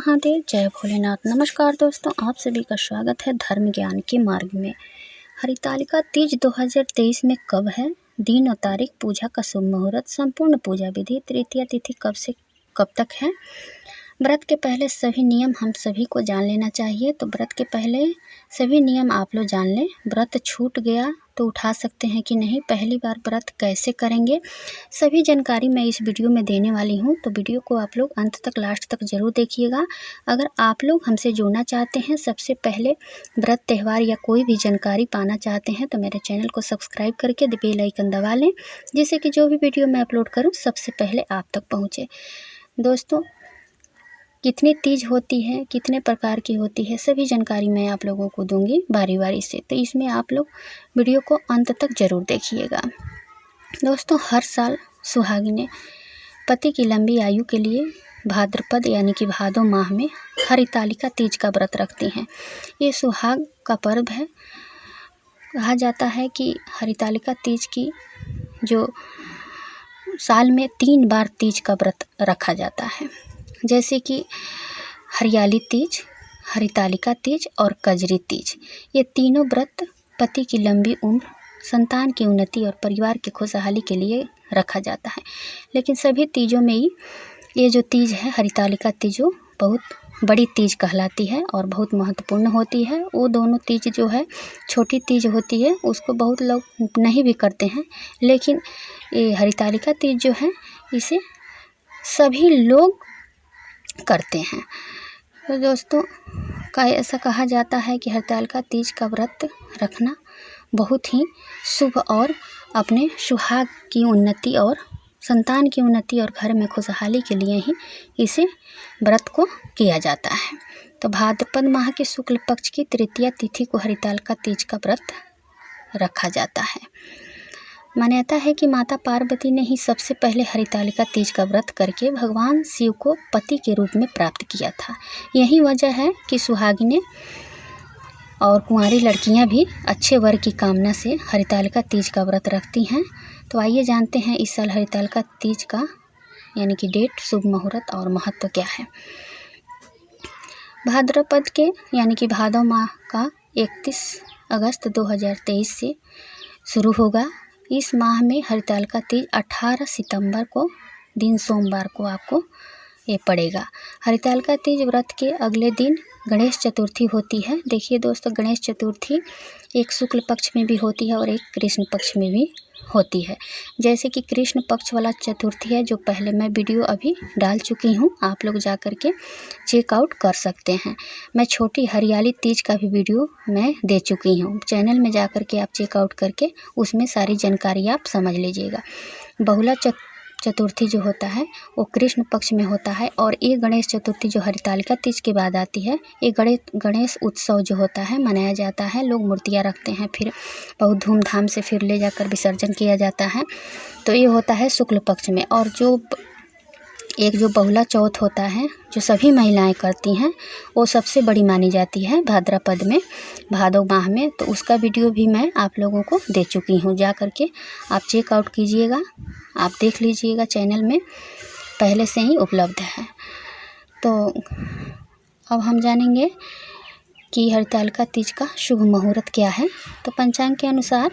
महादेव, जय भोलेनाथ। नमस्कार दोस्तों, आप सभी का स्वागत है धर्म ज्ञान के मार्ग में। हरितालिका तीज 2023 में कब है? दिन और तारीख, पूजा का शुभ मुहूर्त, संपूर्ण पूजा विधि, तृतीया तिथि कब से कब तक है। व्रत के पहले सभी नियम हम सभी को जान लेना चाहिए। तो व्रत के पहले सभी नियम आप लोग जान लें। व्रत छूट गया तो उठा सकते हैं कि नहीं, पहली बार व्रत कैसे करेंगे, सभी जानकारी मैं इस वीडियो में देने वाली हूं। तो वीडियो को आप लोग अंत तक, लास्ट तक ज़रूर देखिएगा। अगर आप लोग हमसे जुड़ना चाहते हैं, सबसे पहले व्रत, त्यौहार या कोई भी जानकारी पाना चाहते हैं, तो मेरे चैनल को सब्सक्राइब करके बेल आइकन दबा लें, जिससे कि जो भी वीडियो मैं अपलोड करूँ सबसे पहले आप तक पहुँचे। दोस्तों, कितनी तीज होती है, कितने प्रकार की होती है, सभी जानकारी मैं आप लोगों को दूंगी बारी बारी से। तो इसमें आप लोग वीडियो को अंत तक ज़रूर देखिएगा। दोस्तों, हर साल सुहागिनें पति की लंबी आयु के लिए भाद्रपद यानी कि भादो माह में हरितालिका तीज का व्रत रखती हैं। ये सुहाग का पर्व है। कहा जाता है कि हरितालिका तीज की जो साल में 3 बार तीज का व्रत रखा जाता है, जैसे कि हरियाली तीज, हरितालिका तीज और कजरी तीज। ये तीनों व्रत पति की लंबी उम्र, संतान की उन्नति और परिवार की खुशहाली के लिए रखा जाता है। लेकिन सभी तीजों में ही ये जो तीज है, हरितालिका तीज, बहुत बड़ी तीज कहलाती है और बहुत महत्वपूर्ण होती है। वो दोनों तीज जो है, छोटी तीज होती है, उसको बहुत लोग नहीं भी करते हैं, लेकिन ये हरितालिका तीज जो है, इसे सभी लोग करते हैं। तो दोस्तों, ऐसा कहा जाता है कि हरितालिका तीज का व्रत रखना बहुत ही शुभ और अपने सुहाग की उन्नति और संतान की उन्नति और घर में खुशहाली के लिए ही इसे व्रत को किया जाता है। तो भाद्रपद माह के शुक्ल पक्ष की तृतीया तिथि को हरितालिका तीज का व्रत रखा जाता है। मान्यता है कि माता पार्वती ने ही सबसे पहले हरितालिका तीज का व्रत करके भगवान शिव को पति के रूप में प्राप्त किया था। यही वजह है कि सुहागिनें और कुंवारी लड़कियां भी अच्छे वर की कामना से हरितालिका तीज का व्रत रखती हैं। तो आइए जानते हैं इस साल हरितालिका तीज का यानी कि डेट, शुभ मुहूर्त और महत्व क्या है। भाद्रपद के यानी कि भादो माह का 31 अगस्त 2023 से शुरू होगा। इस माह में हरितालिका तीज 18 सितंबर को दिन सोमवार को आपको ये पड़ेगा। हरितालिका तीज व्रत के अगले दिन गणेश चतुर्थी होती है। देखिए दोस्तों, गणेश चतुर्थी एक शुक्ल पक्ष में भी होती है और एक कृष्ण पक्ष में भी होती है। जैसे कि कृष्ण पक्ष वाला चतुर्थी है, जो पहले मैं वीडियो अभी डाल चुकी हूँ, आप लोग जा कर के चेकआउट कर सकते हैं। मैं छोटी हरियाली तीज का भी वीडियो मैं दे चुकी हूँ, चैनल में जा कर के आप चेकआउट करके उसमें सारी जानकारी आप समझ लीजिएगा। बहुला चतुर्थी जो होता है वो कृष्ण पक्ष में होता है, और ये गणेश चतुर्थी जो हरितालिका तीज के बाद आती है, ये गणेश उत्सव जो होता है मनाया जाता है। लोग मूर्तियाँ रखते हैं, फिर बहुत धूमधाम से फिर ले जाकर विसर्जन किया जाता है। तो ये होता है शुक्ल पक्ष में। और जो बहुला चौथ होता है, जो सभी महिलाएं करती हैं, वो सबसे बड़ी मानी जाती है भाद्रपद में, भादो माह में। तो उसका वीडियो भी मैं आप लोगों को दे चुकी हूँ, जा करके आप चेकआउट कीजिएगा, आप देख लीजिएगा, चैनल में पहले से ही उपलब्ध है। तो अब हम जानेंगे कि हरितालिका तीज का शुभ मुहूर्त क्या है। तो पंचांग के अनुसार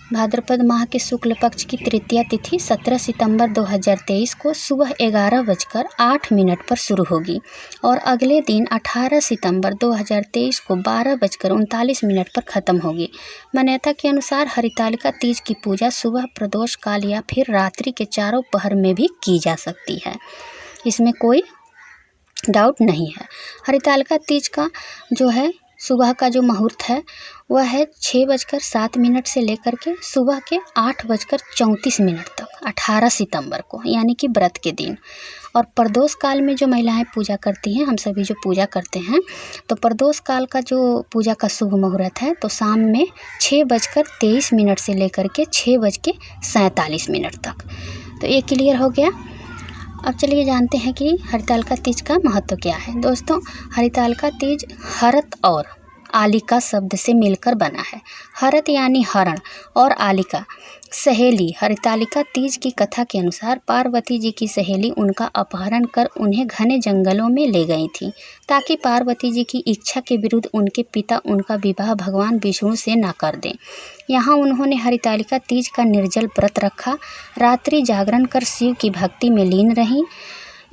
भाद्रपद माह के शुक्ल पक्ष की तृतीया तिथि 17 सितंबर 2023 को सुबह 11:08 पर शुरू होगी और अगले दिन 18 सितंबर 2023 को 12:39 पर ख़त्म होगी। मान्यता के अनुसार हरितालिका तीज की पूजा सुबह प्रदोष काल या फिर रात्रि के चारों पहर में भी की जा सकती है, इसमें कोई डाउट नहीं है। हरितालिका तीज का जो है सुबह का जो मुहूर्त है वह है 6:07 से लेकर के सुबह के 8:34 तक, 18 सितंबर को, यानी कि व्रत के दिन। और प्रदोष काल में जो महिलाएं पूजा करती हैं, हम सभी जो पूजा करते हैं, तो प्रदोष काल का जो पूजा का शुभ मुहूर्त है, तो शाम में 6:23 से लेकर के 6:47 तक। तो ये क्लियर हो गया। अब चलिए जानते हैं कि हरितालिका तीज का महत्व क्या है। दोस्तों, हरितालिका तीज हरत और आलिका शब्द से मिलकर बना है। हरत यानी हरण और आलिका सहेली। हरितालिका तीज की कथा के अनुसार पार्वती जी की सहेली उनका अपहरण कर उन्हें घने जंगलों में ले गई थी, ताकि पार्वती जी की इच्छा के विरुद्ध उनके पिता उनका विवाह भगवान विष्णु से न कर दें। यहाँ उन्होंने हरितालिका तीज का निर्जल व्रत रखा, रात्रि जागरण कर शिव की भक्ति में लीन रहीं।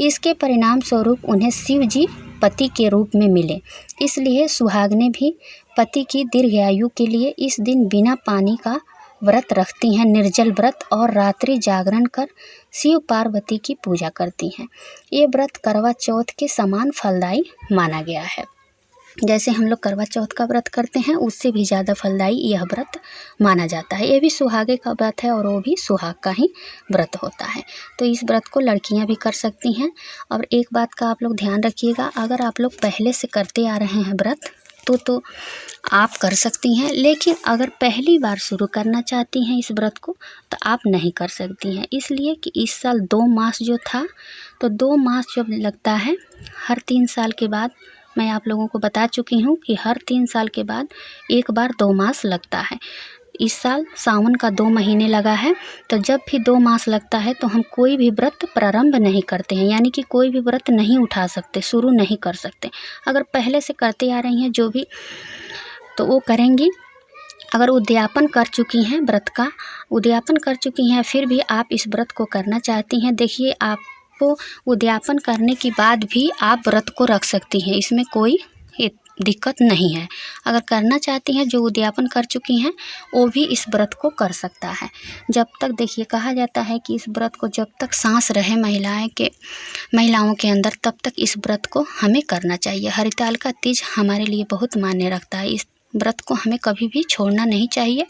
इसके परिणाम स्वरूप उन्हें शिव जी पति के रूप में मिले। इसलिए सुहागनें भी पति की दीर्घायु के लिए इस दिन बिना पानी का व्रत रखती हैं, निर्जल व्रत, और रात्रि जागरण कर शिव पार्वती की पूजा करती हैं। ये व्रत करवा चौथ के समान फलदायी माना गया है। जैसे हम लोग करवा चौथ का व्रत करते हैं, उससे भी ज़्यादा फलदायी यह व्रत माना जाता है। ये भी सुहागे का व्रत है और वो भी सुहाग का ही व्रत होता है। तो इस व्रत को लड़कियां भी कर सकती हैं। और एक बात का आप लोग ध्यान रखिएगा, अगर आप लोग पहले से करते आ रहे हैं व्रत तो आप कर सकती हैं, लेकिन अगर पहली बार शुरू करना चाहती हैं इस व्रत को तो आप नहीं कर सकती हैं। इसलिए कि इस साल 2 मास जो था, तो 2 मास जब लगता है हर 3 साल के बाद, मैं आप लोगों को बता चुकी हूँ कि हर 3 साल के बाद एक बार 2 मास लगता है। इस साल सावन का 2 महीने लगा है, तो जब भी 2 मास लगता है तो हम कोई भी व्रत प्रारंभ नहीं करते हैं, यानी कि कोई भी व्रत नहीं उठा सकते, शुरू नहीं कर सकते। अगर पहले से करते आ रही हैं जो भी, तो वो करेंगी। अगर उद्यापन कर चुकी हैं, व्रत का उद्यापन कर चुकी हैं, फिर भी आप इस व्रत को करना चाहती हैं, देखिए आपको उद्यापन करने के बाद भी आप व्रत को रख सकती हैं, इसमें कोई दिक्कत नहीं है। अगर करना चाहती हैं, जो उद्यापन कर चुकी हैं वो भी इस व्रत को कर सकता है। जब तक, देखिए कहा जाता है कि इस व्रत को जब तक सांस रहे महिलाओं के अंदर, तब तक इस व्रत को हमें करना चाहिए। हरितालिका तीज हमारे लिए बहुत मान्य रखता है, इस व्रत को हमें कभी भी छोड़ना नहीं चाहिए।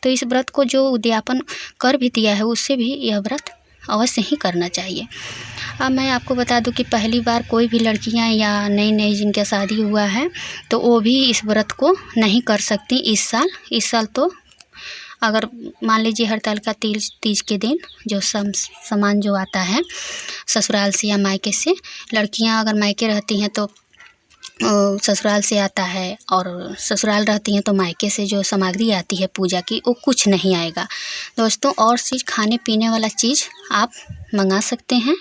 तो इस व्रत को जो उद्यापन कर भी दिया है, उससे भी यह व्रत अवश्य ही करना चाहिए। अब मैं आपको बता दूं कि पहली बार कोई भी लड़कियां या नई जिनका शादी हुआ है, तो वो भी इस व्रत को नहीं कर सकती इस साल। तो अगर मान लीजिए हरितालिका तीज के दिन जो सामान जो आता है ससुराल से या मायके से, लड़कियां अगर मायके रहती हैं तो ससुराल से आता है, और ससुराल रहती हैं तो मायके से जो सामग्री आती है पूजा की, वो कुछ नहीं आएगा दोस्तों। और चीज़ खाने पीने वाला चीज़ आप मंगा सकते हैं,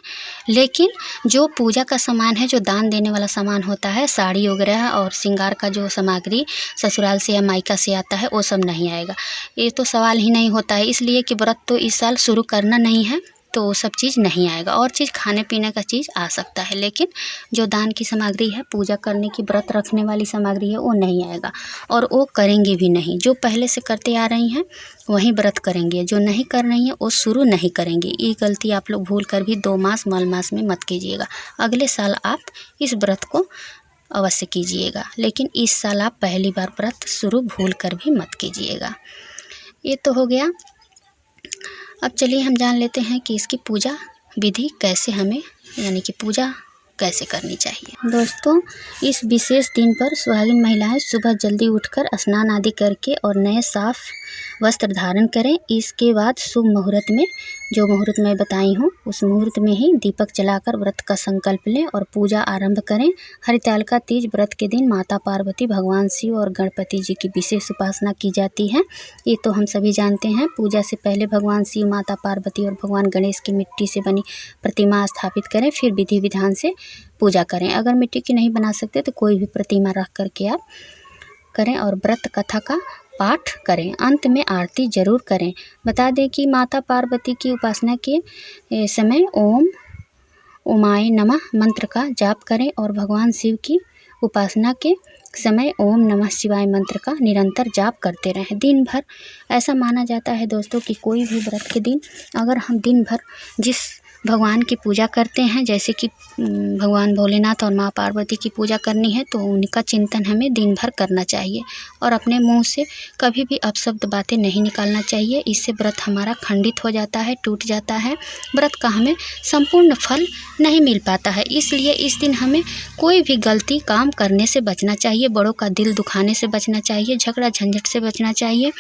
लेकिन जो पूजा का सामान है, जो दान देने वाला सामान होता है, साड़ी वगैरह और श्रृंगार का जो सामग्री ससुराल से या मायका से आता है, वो सब नहीं आएगा। ये तो सवाल ही नहीं होता है, इसलिए कि व्रत तो इस साल शुरू करना नहीं है, तो वो सब चीज़ नहीं आएगा। और चीज़ खाने पीने का चीज़ आ सकता है, लेकिन जो दान की सामग्री है, पूजा करने की, व्रत रखने वाली सामग्री है, वो नहीं आएगा, और वो करेंगे भी नहीं। जो पहले से करते आ रही हैं वही व्रत करेंगे, जो नहीं कर रही हैं वो शुरू नहीं करेंगे। ये गलती आप लोग भूल कर भी 2 मास मल मास में मत कीजिएगा। अगले साल आप इस व्रत को अवश्य कीजिएगा, लेकिन इस साल आप पहली बार व्रत शुरू भूल कर भी मत कीजिएगा। ये तो हो गया। अब चलिए हम जान लेते हैं कि इसकी पूजा विधि कैसे हमें, यानी कि पूजा कैसे करनी चाहिए। दोस्तों, इस विशेष दिन पर सुहागिन महिलाएं सुबह जल्दी उठकर स्नान आदि करके और नए साफ वस्त्र धारण करें। इसके बाद शुभ मुहूर्त में, जो मुहूर्त मैं बताई हूँ, उस मुहूर्त में ही दीपक जलाकर व्रत का संकल्प लें और पूजा आरंभ करें। हरितालिका तीज व्रत के दिन माता पार्वती, भगवान शिव और गणपति जी की विशेष उपासना की जाती है। ये तो हम सभी जानते हैं। पूजा से पहले भगवान शिव, माता पार्वती और भगवान गणेश की मिट्टी से बनी प्रतिमा स्थापित करें, फिर विधि विधान से पूजा करें। अगर मिट्टी की नहीं बना सकते तो कोई भी प्रतिमा रख करके आप करें और व्रत कथा का पाठ करें। अंत में आरती जरूर करें। बता दें कि माता पार्वती की उपासना के समय ओम उमाय नमः मंत्र का जाप करें और भगवान शिव की उपासना के समय ओम नमः शिवाय मंत्र का निरंतर जाप करते रहें दिन भर। ऐसा माना जाता है दोस्तों कि कोई भी व्रत के दिन अगर हम दिन भर जिस भगवान की पूजा करते हैं, जैसे कि भगवान भोलेनाथ और माँ पार्वती की पूजा करनी है, तो उनका चिंतन हमें दिन भर करना चाहिए और अपने मुंह से कभी भी अपशब्द बातें नहीं निकालना चाहिए। इससे व्रत हमारा खंडित हो जाता है, टूट जाता है। व्रत का हमें संपूर्ण फल नहीं मिल पाता है। इसलिए इस दिन हमें कोई भी गलती काम करने से बचना चाहिए, बड़ों का दिल दुखाने से बचना चाहिए, झगड़ा झंझट से बचना चाहिए।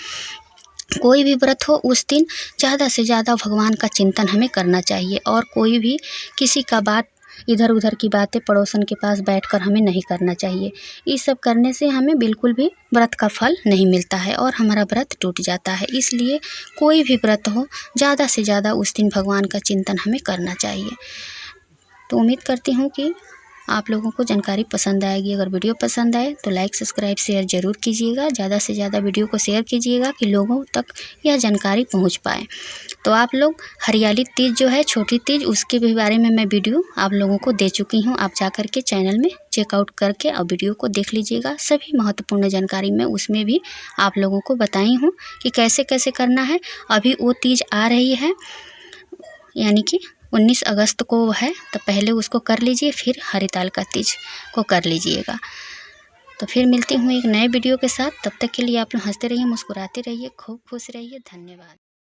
कोई भी व्रत हो उस दिन ज़्यादा से ज़्यादा भगवान का चिंतन हमें करना चाहिए और कोई भी किसी का बात इधर उधर की बातें पड़ोसन के पास बैठकर हमें नहीं करना चाहिए। ये सब करने से हमें बिल्कुल भी व्रत का फल नहीं मिलता है और हमारा व्रत टूट जाता है। इसलिए कोई भी व्रत हो, ज़्यादा से ज़्यादा उस दिन भगवान का चिंतन हमें करना चाहिए। तो उम्मीद करती हूँ कि आप लोगों को जानकारी पसंद आएगी। अगर वीडियो पसंद आए तो लाइक, सब्सक्राइब, शेयर ज़रूर कीजिएगा। ज़्यादा से ज़्यादा वीडियो को शेयर कीजिएगा कि लोगों तक यह जानकारी पहुंच पाए। तो आप लोग हरियाली तीज जो है, छोटी तीज, उसके भी बारे में मैं वीडियो आप लोगों को दे चुकी हूं। आप जा कर के चैनल में चेकआउट करके और वीडियो को देख लीजिएगा। सभी महत्वपूर्ण जानकारी मैं उसमें भी आप लोगों को बताई हूँ कि कैसे कैसे करना है। अभी वो तीज आ रही है, यानी कि 19 अगस्त को है, तो पहले उसको कर लीजिए, फिर हरितालिका तीज को कर लीजिएगा। तो फिर मिलती हूँ एक नए वीडियो के साथ। तब तक के लिए आप लोग हंसते रहिए, मुस्कुराते रहिए, खूब खुश रहिए। धन्यवाद।